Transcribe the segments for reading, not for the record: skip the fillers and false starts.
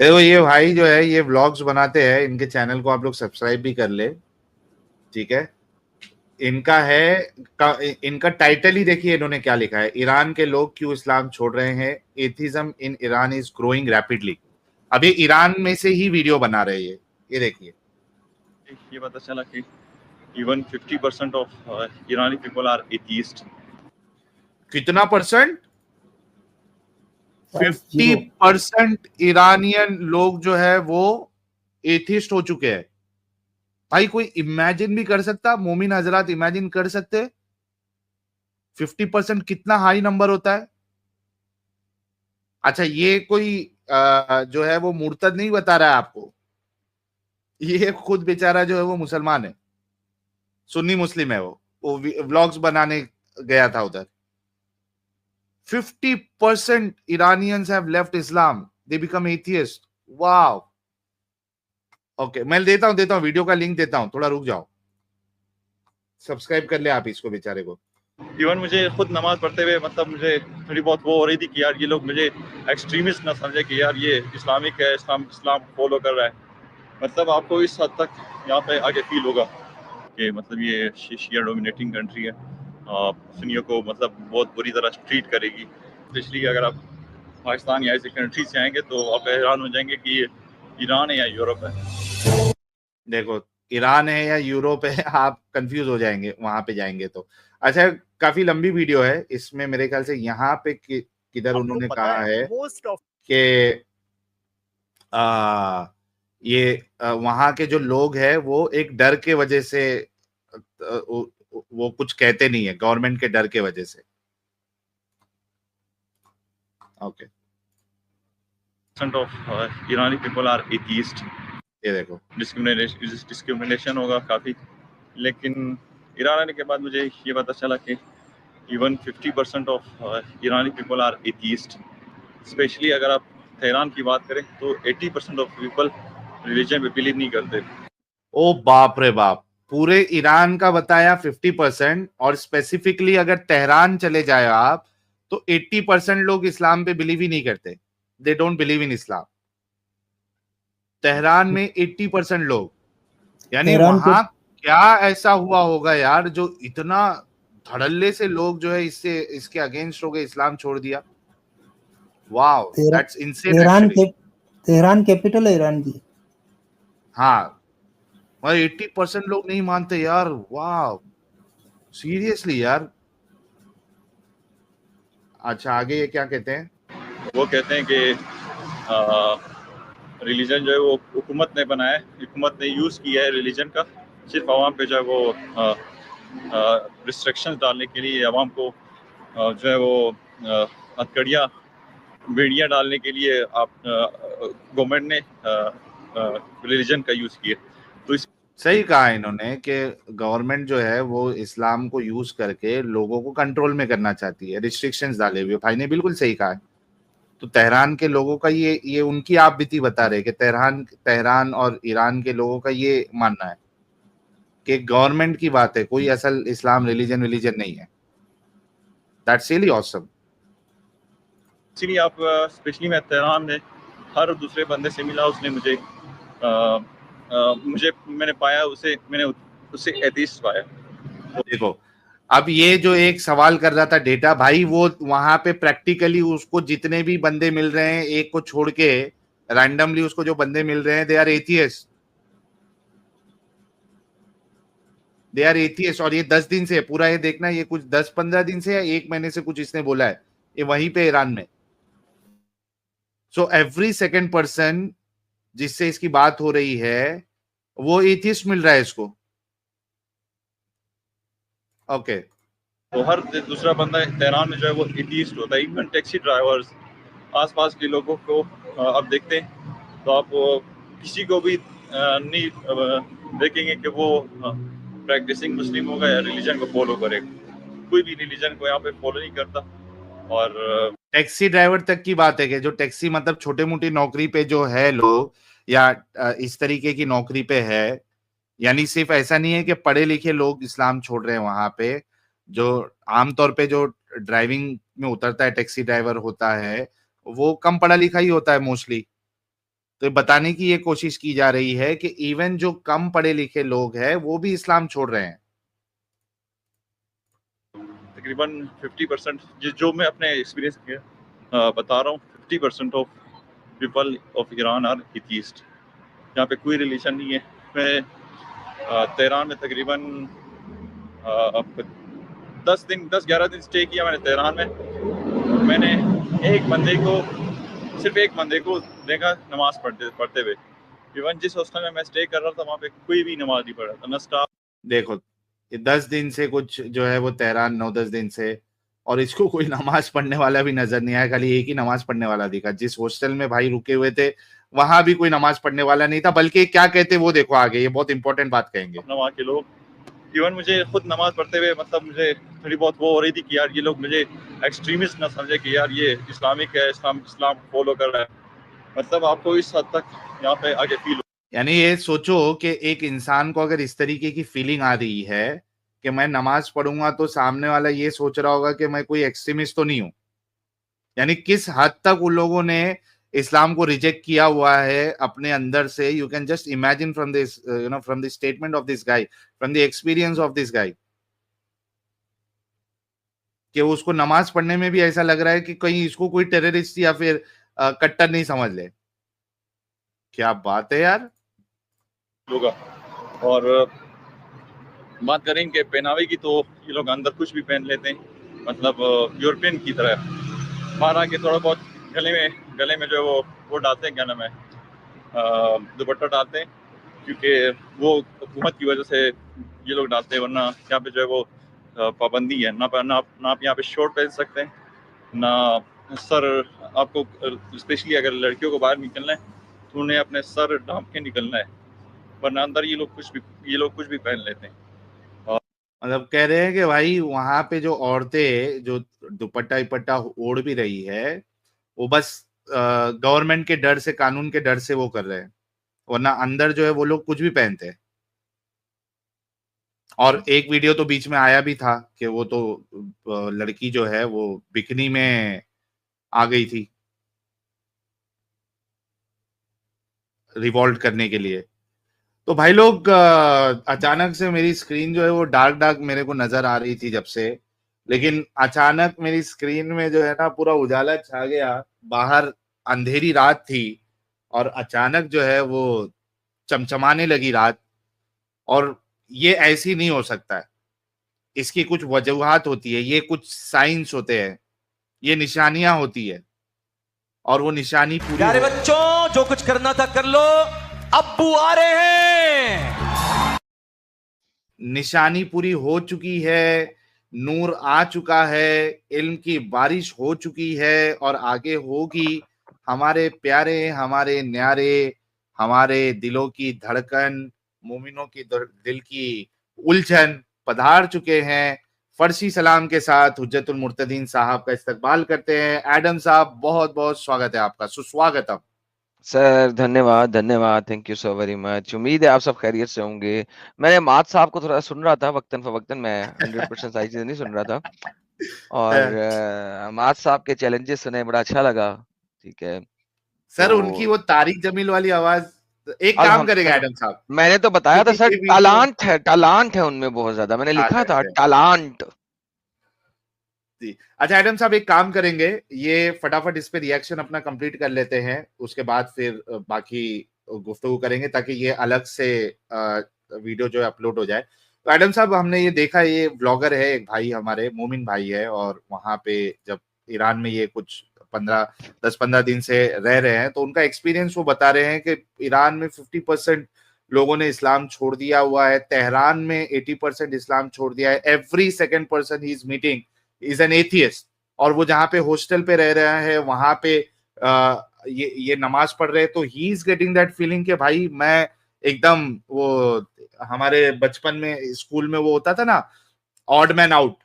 देखो ये भाई जो है ये व्लॉग्स बनाते हैं, इनके चैनल को आप लोग सब्सक्राइब भी कर ले, ठीक है। इनका है इनका टाइटल ही देखिए इन्होंने क्या लिखा है, ईरान के लोग क्यों इस्लाम छोड़ रहे हैं, atheism in Iran is growing rapidly. अभी ईरान में से ही वीडियो बना रहे हैं ये देखिए। ये पता चला कि even 50% of Irani people are atheist. कितना परसेंट? 50% ईरानियन लोग जो है वो एथिस्ट हो चुके हैं। भाई कोई इमेजिन भी कर सकता, मोमिन हजरात इमेजिन कर सकते 50% कितना हाई नंबर होता है। अच्छा ये कोई जो है वो मुर्तद नहीं बता रहा है आपको, ये खुद बेचारा जो है वो मुसलमान है, सुन्नी मुस्लिम है, वो व्लॉग्स बनाने गया था उधर। 50% Iranians have left Islam, they become atheist. Wow. Okay मैं देता हूं वीडियो का लिंक देता हूं, थोड़ा रुक जाओ, सब्सक्राइब कर ले आप इसको बेचारे को। इवन मुझे खुद नमाज पढ़ते हुए मतलब मुझे थोड़ी बहुत वो हो रही थी कि यार ये लोग मुझे एक्सट्रीमिस्ट ना समझे कि यार ये इस्लामिक है, इस्लाम फॉलो कर रहा है। मतलब आपको इस हद तक यहाँ पे आगे फील होगा कि मतलब ये शिया डोमिनेटिंग कंट्री है, सुन्नियों को मतलब बहुत बुरी तरह ट्रीट करेगी। स्पेशली अगर आप पाकिस्तान या ऐसी कंट्री से आएंगे तो आप हैरान हो जाएंगे कि ये ईरान है या यूरोप है। देखो ईरान है या यूरोप है, आप कंफ्यूज हो जाएंगे वहां पे जाएंगे तो। अच्छा काफी लंबी वीडियो है, इसमें मेरे ख्याल से यहाँ पे किधर उन्होंने कहा है कि ये वहां के जो लोग हैं वो एक डर के वजह से वो कुछ कहते नहीं है, गवर्नमेंट के डर के वजह से। ओके ऑफ ईरानी पीपल आर एथिस्ट। ये देखो डिस्क्रिमिनेशन होगा काफी, लेकिन ईरान आने के बाद मुझे ये पता चला कि इवन 50% ऑफ ईरानी पीपल आर एथिस्ट। स्पेशली अगर आप तेहरान की बात करें तो 80% ऑफ पीपल रिलीजन पे बिलीव नहीं करते। ओ बाप रे बाप, पूरे ईरान का बताया 50%, और स्पेसिफिकली अगर तेहरान चले जाए आप तो 80% लोग इस्लाम पे बिलीव ही नहीं करते, they don't believe in Islam. Tehran में 80% लोग, यानी वहां क्या ऐसा हुआ होगा यार जो इतना धड़ल्ले से लोग जो है इसके अगेंस्ट हो गए, इस्लाम छोड़ दिया। Wow that's insane actually. Tehran capital है ईरान की। हाँ और 80% लोग नहीं मानते यार, वाह सीरियसली यार। अच्छा आगे ये क्या कहते हैं? वो कहते हैं कि रिलीजन जो है वो हुकूमत ने बनाया है, हुकूमत ने यूज किया है रिलीजन का सिर्फ आवाम पे जो है वो रिस्ट्रिक्शंस डालने के लिए, आवाम को जो है वो हथकड़ियाँ बेड़ियाँ डालने के लिए आप गवर्नमेंट ने रिलीजन का यूज किया। तो सही कहा इन्होंने कि गवर्नमेंट जो है वो इस्लाम को यूज करके लोगों को कंट्रोल में करना चाहती है, रिस्ट्रिक्शंस डाले हुए। भाई ने बिल्कुल सही कहा है। तो तेहरान के लोगों का ये उनकी आप बीती बता रहे कि तेहरान और ईरान के लोगों का ये मानना है कि गवर्नमेंट की बात है, कोई असल इस्लाम रिलीजन नहीं है। That's really awesome. इसीलिए आप स्पेशली मैं तेहरान में हर दूसरे बंदे से मिला, उसने मैंने पाया उसे एथिस्ट पाया। देखो अब ये जो एक सवाल कर रहा था डेटा भाई, वो वहां पे प्रैक्टिकली उसको जितने भी बंदे मिल रहे हैं, एक को छोड़ के रैंडमली उसको जो बंदे मिल रहे हैं, दे आर एथियस्ट, और ये 10 दिन से पूरा, ये देखना ये कुछ 10-15 दिन से या 1 महीने से कुछ इसने बोला है, ये वहीं पे ईरान में। सो एवरी सेकंड पर्सन जिससे इसकी बात हो रही है वो एथियस्ट मिल रहा है इसको। ओके तो हर दूसरा बंदा तेहरान में जो है वो एथिस्ट होता है। इवन टैक्सी ड्राइवर्स, आसपास के लोगों को आप देखते हैं तो आप किसी को भी नहीं देखेंगे कि वो प्रैक्टिसिंग मुस्लिम होगा या रिलीजन को फॉलो करेगा। कोई भी रिलीजन को यहाँ पे फॉलो नहीं करता। और टैक्सी ड्राइवर तक की बात है कि जो टैक्सी मतलब छोटे मोटी नौकरी पे जो है लोग, या इस तरीके की नौकरी पे है, यानी सिर्फ ऐसा नहीं है कि पढ़े लिखे लोग इस्लाम छोड़ रहे हैं वहां पे। जो आमतौर पे जो ड्राइविंग में उतरता है टैक्सी ड्राइवर होता है वो कम पढ़ा लिखा ही होता है मोस्टली, तो ये बताने की ये कोशिश की जा रही है कि इवन जो कम पढ़े लिखे लोग हैं वो भी इस्लाम छोड़ रहे हैं। तकरीबन 50% जो मैं अपने एक्सपीरियंस के बता रहा हूँ, 50% of people of Iran are atheist. यहाँ पे कोई रिलीजन नहीं है। मैं तेहरान में तकरीबन 10-11 दिन स्टे किया मैंने तेहरान में। मैंने सिर्फ एक बंदे को देखा नमाज पढ़ते हुए। इवन जिस हॉस्टल में मैं स्टे कर रहा था वहाँ पे कोई भी नमाज नहीं पढ़ रहा था, ना स्टाफ। देखो, 10 दिन से कुछ जो है वो तेहरान 9-10 दिन से, और इसको कोई नमाज पढ़ने वाला भी नजर नहीं आया। खाली एक ही नमाज पढ़ने वाला दिखा। जिस हॉस्टल में भाई रुके हुए थे वहां भी कोई नमाज पढ़ने वाला नहीं था। बल्कि क्या कहते वो देखो आगे, ये बहुत इंपॉर्टेंट बात कहेंगे। वहाँ के लोग, इवन मुझे खुद नमाज पढ़ते हुए मतलब मुझे थोड़ी बहुत वो हो रही थी कि यार ये लोग मुझे एक्सट्रीमिस्ट ना समझे कि यार ये इस्लामिक है, इस्लाम फॉलो कर रहा है। मतलब आपको इस हद तक यहाँ पे आगे फील। यानी ये सोचो कि एक इंसान को अगर इस तरीके की फीलिंग आ रही है कि मैं नमाज पढ़ूंगा तो सामने वाला ये सोच रहा होगा कि मैं कोई एक्सट्रीमिस्ट तो नहीं हूं। यानी किस हद तक उन लोगों ने इस्लाम को रिजेक्ट किया हुआ है अपने अंदर से। You can just imagine from this from the statement of this guy, from the experience of this guy, कि उसको नमाज पढ़ने में भी ऐसा लग रहा है कि कहीं इसको कोई टेररिस्ट या फिर कट्टर नहीं समझ ले। क्या बात है यार। होगा। और बात करें कि पहनावे की, तो ये लोग अंदर कुछ भी पहन लेते हैं, मतलब यूरोपियन की तरह। बाहर आके थोड़ा बहुत गले में जो है वो डालते हैं, क्या नाम है, दुपट्टा डालते हैं, क्योंकि वो हुकूमत की वजह से ये लोग डालते हैं। वरना यहाँ पे जो है वो पाबंदी है, ना आप यहाँ पे शॉर्ट पहन सकते हैं, ना सर। आपको स्पेशली अगर लड़कियों को बाहर निकलना है तो उन्हें अपने सर ढांप के निकलना है, वरना अंदर ये लोग कुछ भी पहन लेते हैं। मतलब कह रहे हैं कि भाई वहां पे जो औरतें जो दुपट्टा इपट्टा ओढ़ भी रही है वो बस गवर्नमेंट के डर से, कानून के डर से वो कर रहे हैं, वरना अंदर जो है वो लोग कुछ भी पहनते हैं। और एक वीडियो तो बीच में आया भी था कि वो तो लड़की जो है वो बिकनी में आ गई थी रिवॉल्ट करने के लिए। तो भाई लोग अचानक से मेरी स्क्रीन जो है वो डार्क डार्क मेरे को नजर आ रही थी जब से, लेकिन अचानक मेरी स्क्रीन में जो है ना पूरा उजाला छा गया। बाहर अंधेरी रात थी और अचानक जो है वो चमचमाने लगी रात। और ये ऐसी नहीं हो सकता है, इसकी कुछ वजूहात होती है, ये कुछ साइंस होते हैं, ये निशानियां होती है, और वो निशानी पूरी प्यारे बच्चों, जो कुछ करना था कर लो, अब्बू आ रहे हैं। निशानी पूरी हो चुकी है, नूर आ चुका है, इल्म की बारिश हो चुकी है और आगे होगी। हमारे प्यारे, हमारे न्यारे, हमारे दिलों की धड़कन, मोमिनों की दिल की उलझन पधार चुके हैं। फर्शी सलाम के साथ हुज्जतुल मुर्तदीन साहब का इस्तकबाल करते हैं। एडम साहब, बहुत बहुत स्वागत है आपका, सुस्वागतम। सर धन्यवाद धन्यवाद, thank you so very much. उम्मीद है आप सब खैरियत से होंगे। मैंने मात साहब को थोड़ा सुन रहा था वक्तन फवक्तन, मैं 100% सही चीज नहीं सुन रहा था। और मात साहब के चैलेंजेस सुने, बड़ा अच्छा लगा। ठीक है, सर उनकी तो वो तारिक जमील वाली आवाज, एक काम करेगा अल्हम्दुलिल्लाह, एडम साहब, मैंने तो बताया था किसी सर, के वीडियो टालांट है उनमें बहुत ज्यादा, मैंने लिखा था जी। टालांट। अच्छा एडम साहब, एक काम करेंगे, ये फटाफट इस पे रिएक्शन अपना कंप्लीट कर लेते हैं, उसके बाद फिर बाकी गुफ्तगू करेंगे ताकि ये अलग से वीडियो जो है अपलोड हो जाए। तो एडम साहब, हमने ये देखा, ये ब्लॉगर है एक भाई हमारे, मोमिन भाई है, और वहां पे जब ईरान में ये कुछ 10-15 दिन से रह रहे हैं तो उनका एक्सपीरियंस वो बता रहे हैं कि ईरान में 50% लोगों ने इस्लाम छोड़ दिया हुआ है, तेहरान में 80% इस्लाम छोड़ दिया है। Every second person he is meeting is an atheist. और वो जहाँ पे हॉस्टल पे रह रहा है वहां पे ये नमाज पढ़ रहे हैं, तो he is getting that feeling कि भाई मैं एकदम वो, हमारे बचपन में स्कूल में वो होता था ना, ऑड मैन आउट,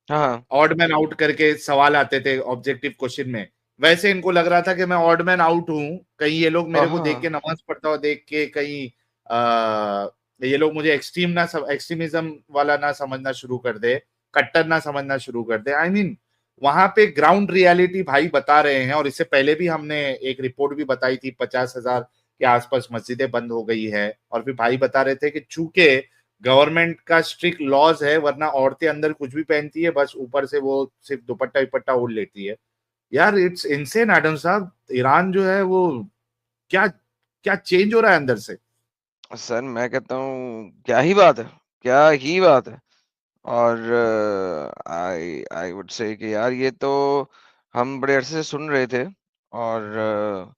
हाँ ऑड मैन आउट करके सवाल आते थे ऑब्जेक्टिव क्वेश्चन में, वैसे इनको लग रहा था कि मैं ऑड मैन आउट हूं। कहीं ये लोग मेरे को देख के, हाँ नमाज पढ़ता हुआ देख के, कहीं ये लोग मुझे एक्सट्रीमिज्म वाला ना समझना शुरू कर दे, कट्टर ना समझना शुरू कर दे। आई मीन वहां पे ग्राउंड रियलिटी भाई बता रहे हैं, और इससे पहले भी हमने एक रिपोर्ट भी बताई थी, 50,000 के आसपास मस्जिदें बंद हो गई है, और फिर भाई बता रहे थे कि चूंकि गवर्नमेंट का स्ट्रिक्ट लॉज है, वरना औरतें अंदर कुछ भी पहनती है, बस ऊपर से वो सिर्फ दुपट्टा विपट्टा ओढ़ लेती है। यार इट्स इनसेन एडम साहब, ईरान जो है वो क्या क्या चेंज हो रहा है अंदर से। सर मैं कहता हूँ क्या ही बात है, क्या ही बात है। और आई आई वुड से कि यार ये तो हम बड़े अरसे से सुन रहे थे, और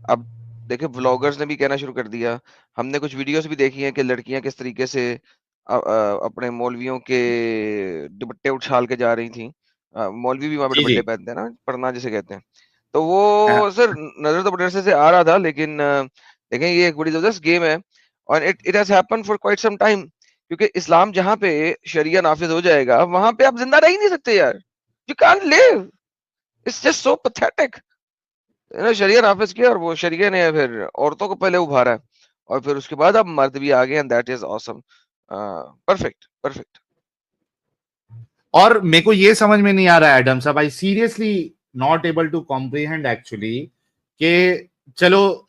अब देखिए व्लॉगर्स ने भी कहना शुरू कर दिया। हमने कुछ वीडियोस भी देखी हैं कि लड़कियां किस तरीके से अपने मौलवियों के दुपट्टे उछाल के जा रही थी। मौलवी भी वहां पे जी जी। दुपट्टे पहनते हैं ना, पढ़ना जिसे कहते हैं। तो हाँ, वो सर नजर तो बड़े अरसे से आ रहा था, लेकिन देखें ये एक बड़ी जबरदस्त गेम है, और it has happen for quite some time. क्योंकि इस्लाम जहां पे शरिया नाफिज हो जाएगा, वहां पे आप जिंदा रह ही नहीं सकते यार। You can't live, it's just so pathetic. शरिया नाफिज किया, और वो शरिया ने फिर औरतों को पहले उभारा है, और फिर उसके बाद अब मर्द भी आ गए, and that is awesome. Perfect perfect. और मेरे को ये समझ में नहीं आ रहा है एडम साहब, I seriously not able to comprehend actually कि चलो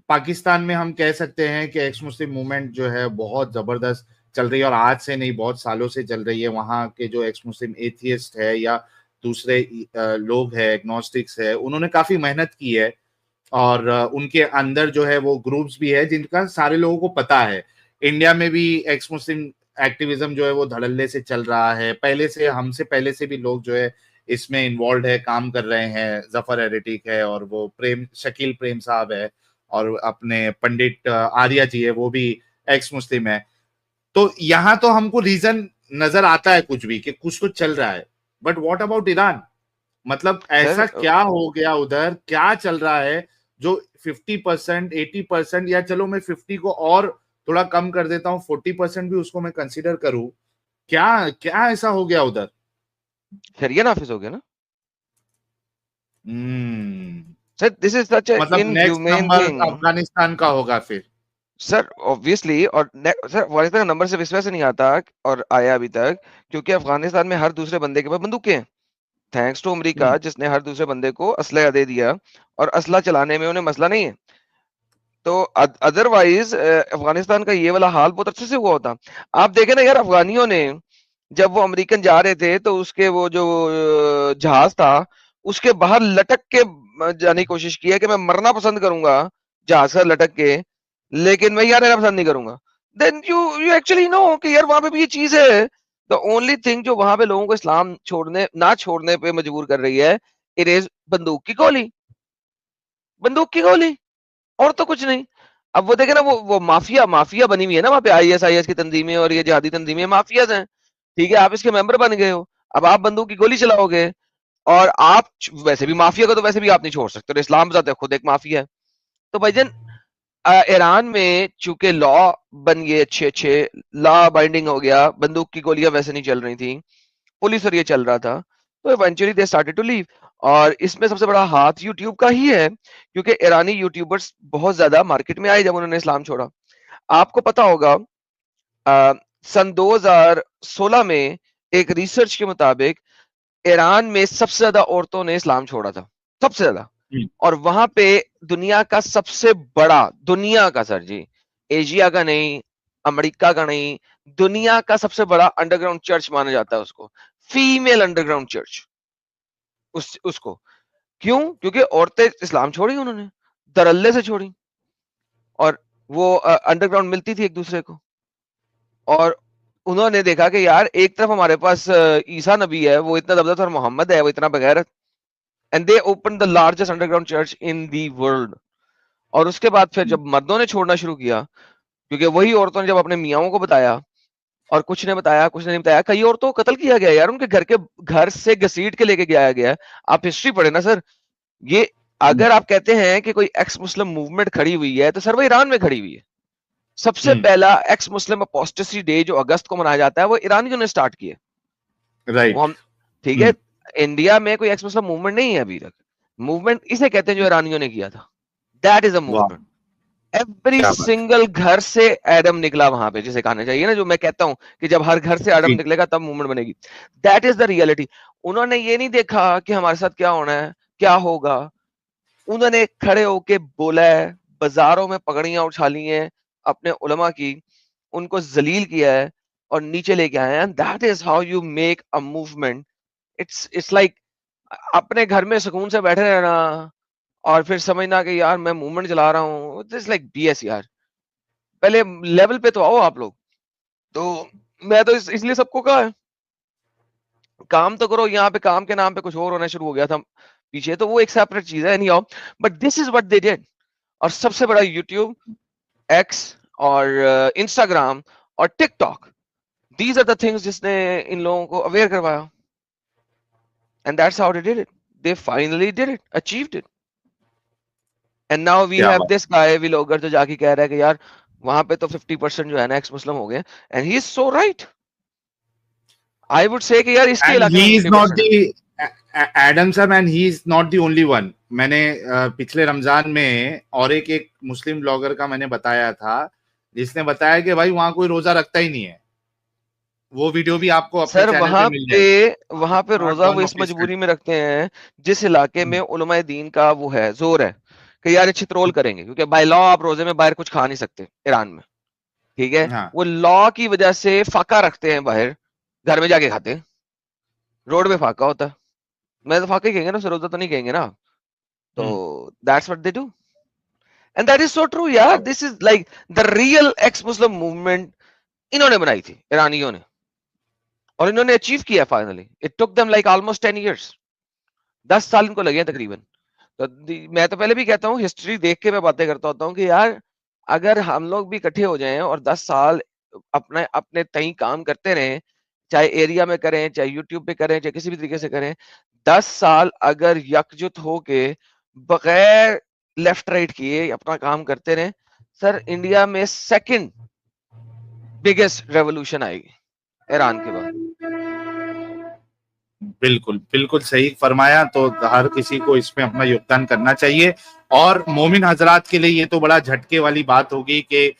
पाकिस्तान में हम कह सकते हैं कि एक्स मुस्लिम मूवमेंट जो है बहुत जबरदस्त चल रही है, और आज से नहीं बहुत सालों से चल रही है। वहाँ के जो एक्स मुस्लिम एथियस्ट है या दूसरे लोग है, एग्नोस्टिक्स है, उन्होंने काफी मेहनत की है, और उनके अंदर जो है वो ग्रुप्स भी है जिनका सारे लोगों को पता है। इंडिया में भी एक्स मुस्लिम एक्टिविज्म जो है वो धड़ल्ले से चल रहा है, पहले से, हमसे पहले से भी लोग जो है इसमें इन्वॉल्व है, काम कर रहे हैं। जफर एडिटिक है, और वो प्रेम शकील प्रेम साहब है, और अपने पंडित आर्या जी है, वो भी एक्स मुस्लिम है। तो यहाँ तो हमको रीजन नजर आता है कुछ भी कि कुछ तो चल रहा है, बट व्हाट अबाउट ईरान? मतलब ऐसा सर क्या हो गया उधर, क्या चल रहा है जो 50%, 80%, या चलो मैं 50 को और थोड़ा कम कर देता हूँ, 40% भी उसको मैं कंसीडर करूँ, क्या क्या ऐसा हो गया उधर? शरिया नाफिज हो गया ना हम्म। सर, दिस इज सच ए मतलब next inhumane number thing Afghanistan का होगा फिर? Sir, obviously. और सर अफगानिस्तान का नंबर सिर्फ इस वजह से नहीं आता और आया अभी तक, क्योंकि अफगानिस्तान में हर दूसरे बंदे के पास बंदूकें हैं, थैंक्स टू अमेरिका, हम्म। जिसने हर दूसरे बंदे को असलहा दे दिया, और असला चलाने में उन्हें मसला नहीं है। तो अदरवाइज अफगानिस्तान का ये वाला हाल बहुत अच्छे से हुआ होता। आप देखें ना यार, अफगानियों ने जब वो अमेरिकन जा रहे थे, तो उसके वो जो जहाज था, उसके बाहर लटक के जाने की कोशिश की है कि मैं मरना पसंद करूंगा जहाज से लटक के, लेकिन मैं यहाँ रहना पसंद नहीं करूंगा। देन यू एक्चुअली नो कि यार वहां पे भी ये चीज है। द ओनली थिंग जो वहां पे लोगों को इस्लाम छोड़ने ना छोड़ने पे मजबूर कर रही है, इट इज बंदूक की गोली, बंदूक की गोली, और तो कुछ नहीं। अब वो देखे ना, वो माफिया माफिया बनी हुई है ना वहां पे, आईएसआईएस की तंजीमें और ये जिहादी तंजीमें माफियाज हैं। ठीक है, आप इसके मेंबर बन गए हो, अब आप बंदूक की गोली चलाओगे, और आप वैसे भी माफिया को तो वैसे भी आप नहीं छोड़ सकते, और इस्लाम बताते खुद एक माफिया है। तो भाईजान, ईरान में चूंकि लॉ बन गए अच्छे अच्छे, लॉ बाइंडिंग हो गया, बंदूक की गोलियां वैसे नहीं चल रही थी, पुलिस और ये चल रहा था, तो eventually they started to leave. और इसमें सबसे बड़ा हाथ यूट्यूब का ही है, क्योंकि ईरानी यूट्यूबर्स बहुत ज्यादा मार्केट में आए जब उन्होंने इस्लाम छोड़ा। आपको पता होगा, सन 2016 में एक रिसर्च के मुताबिक ईरान में सबसे ज्यादा औरतों ने इस्लाम छोड़ा था, सबसे ज्यादा। हम्म। और वहां पे दुनिया का सबसे बड़ा, दुनिया का सर जी, एशिया का नहीं, अमेरिका का नहीं, दुनिया का सबसे बड़ा अंडरग्राउंड चर्च माना जाता है उसको, फीमेल अंडरग्राउंड चर्च। उसको क्यों? क्योंकि औरतें इस्लाम छोड़ी उन्होंने, दरल्ले से छोड़ी, और वो अंडरग्राउंड मिलती थी एक दूसरे को। और उन्होंने देखा कि यार एक तरफ हमारे पास ईसा नबी है, वो इतना जबरदस्त, और मोहम्मद है वो इतना बगैरत, and they open the largest underground church in the world. और उसके बाद फिर जब मर्दों ने छोड़ना शुरू किया, क्योंकि वही औरतों ने जब अपने मियाओं को बताया, और कुछ ने बताया कुछ ने नहीं बताया, कई औरतों को कत्ल किया गया यार, उनके घर से घसीट के लेके गया गया। आप हिस्ट्री पढ़े ना सर, ये अगर आप कहते हैं कि कोई एक्स मुस्लिम मूवमेंट खड़ी हुई है, तो सर वो ईरान में खड़ी हुई है। सबसे पहला एक्स मुस्लिम अपोस्टेसी डे जो अगस्त को मनाया जाता है, वो ईरानियों ने स्टार्ट किया। वो राइट। हम, ठीक है, इंडिया में कोई एक्स मुस्लिम मूवमेंट नहीं है अभी तक। मूवमेंट इसे कहते हैं जो ईरानियों ने किया था, दैट इज अ वाह। मूवमेंट। एवरी क्या बात सिंगल घर से एडम निकला वहां पे, जिसे कहना चाहिए ना, जो मैं कहता हूं कि जब हर घर से है एडम जी। निकलेगा तब मूवमेंट बनेगी। That is the reality. उन्होंने ये नहीं देखा कि हमारे साथ क्या होना है, क्या होगा। उन्होंने खड़े होके बोला है, बाजारों में पगड़ियां उछा ली हैं अपने उलमा की, उनको जलील किया है और नीचे लेके आए हैं। That is how you make a movement. It's like अपने घर में सुकून से बैठे रहना और फिर समझना कि यार मैं मूवमेंट चला रहा हूँ, दिस लाइक बीएस यार। पहले लेवल पे तो आओ आप लोग। तो मैं तो इसलिए सबको कहा है, काम तो करो। यहाँ पे काम के नाम पे कुछ और होना शुरू हो गया था पीछे, तो वो एक सेपरेट चीज है। Anyhow, but this is what they did. और सबसे बड़ा यूट्यूब, एक्स और इंस्टाग्राम और TikTok, these are the things जिसने इन लोगों को अवेयर करवाया। And that's how they did it. They finally did it, achieved it. And now we क्या हैव बात। दिस गाय व्लॉगर जो जाके कह रहा है कि यार वहां पे तो 50% जो है ना एक्स मुस्लिम हो गए। And he is so right. I would say कि यार इसके एंड इलाके ही में इज नॉट 50% है। दी एडम साहब, and he is not the only one. मैंने पिछले रमजान में और एक मुस्लिम ब्लॉगर का मैंने बताया था, जिसने बताया कि भाई वहां कोई रोजा रखता ही नहीं है। वो वीडियो भी आपको अपने सर चैनल पे वहां मिल पे जाएगी। वहां पे नॉट रोजा वन वो ऑफ इस हिज मजबूरी में रखते हैं जिस इलाके में उलमाए दीन का वो है, जोर है कि यार ये चित्रोल करेंगे, क्योंकि बाय लॉ आप रोजे में बाहर कुछ खा नहीं सकते ईरान में। ठीक है, हाँ। वो लॉ की वजह से फाका रखते हैं बाहर, घर में जाके खाते हैं। रोड पे फाका होता है। मैं तो फाका ही कहेंगे ना, सर रोजा तो नहीं कहेंगे ना। तो that's what they do. And that is so true यार। This is like the real ex Muslim movement इन्होंने बनाई थी, ईरानियों ने। और इन्होंने अचीव किया finally. It took them like almost 10 years. 10 साल इनको लगे हैं तकरीबन। तो मैं तो पहले भी कहता हूँ, हिस्ट्री देख के मैं बातें करता होता हूँ कि यार अगर हम लोग भी इकट्ठे हो जाएं और 10 साल अपने अपने तय काम करते रहें, चाहे एरिया में करें, चाहे यूट्यूब पे करें, चाहे किसी भी तरीके से करें, 10 साल अगर यकजुट होके बगैर लेफ्ट राइट किए अपना काम करते रहें, सर इंडिया में सेकंड बिगेस्ट रेवोल्यूशन आएगी ईरान के बाद। बिल्कुल बिल्कुल सही फरमाया। तो हर किसी को इसमें अपना योगदान करना चाहिए। और मोमिन हजरात के लिए ये तो बड़ा झटके वाली बात होगी कि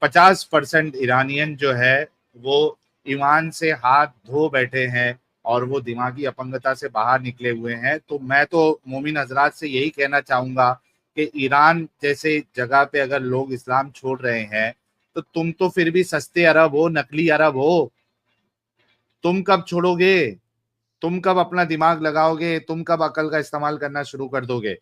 50% ईरानियन जो है वो ईमान से हाथ धो बैठे हैं और वो दिमागी अपंगता से बाहर निकले हुए हैं। तो मैं तो मोमिन हजरात से यही कहना चाहूंगा कि ईरान जैसे जगह पे अगर लोग इस्लाम छोड़ रहे हैं, तो तुम तो फिर भी सस्ते अरब हो, नकली अरब हो। तुम कब छोड़ोगे? तुम कब अपना दिमाग लगाओगे? तुम कब अकल का इस्तेमाल करना शुरू कर दोगे?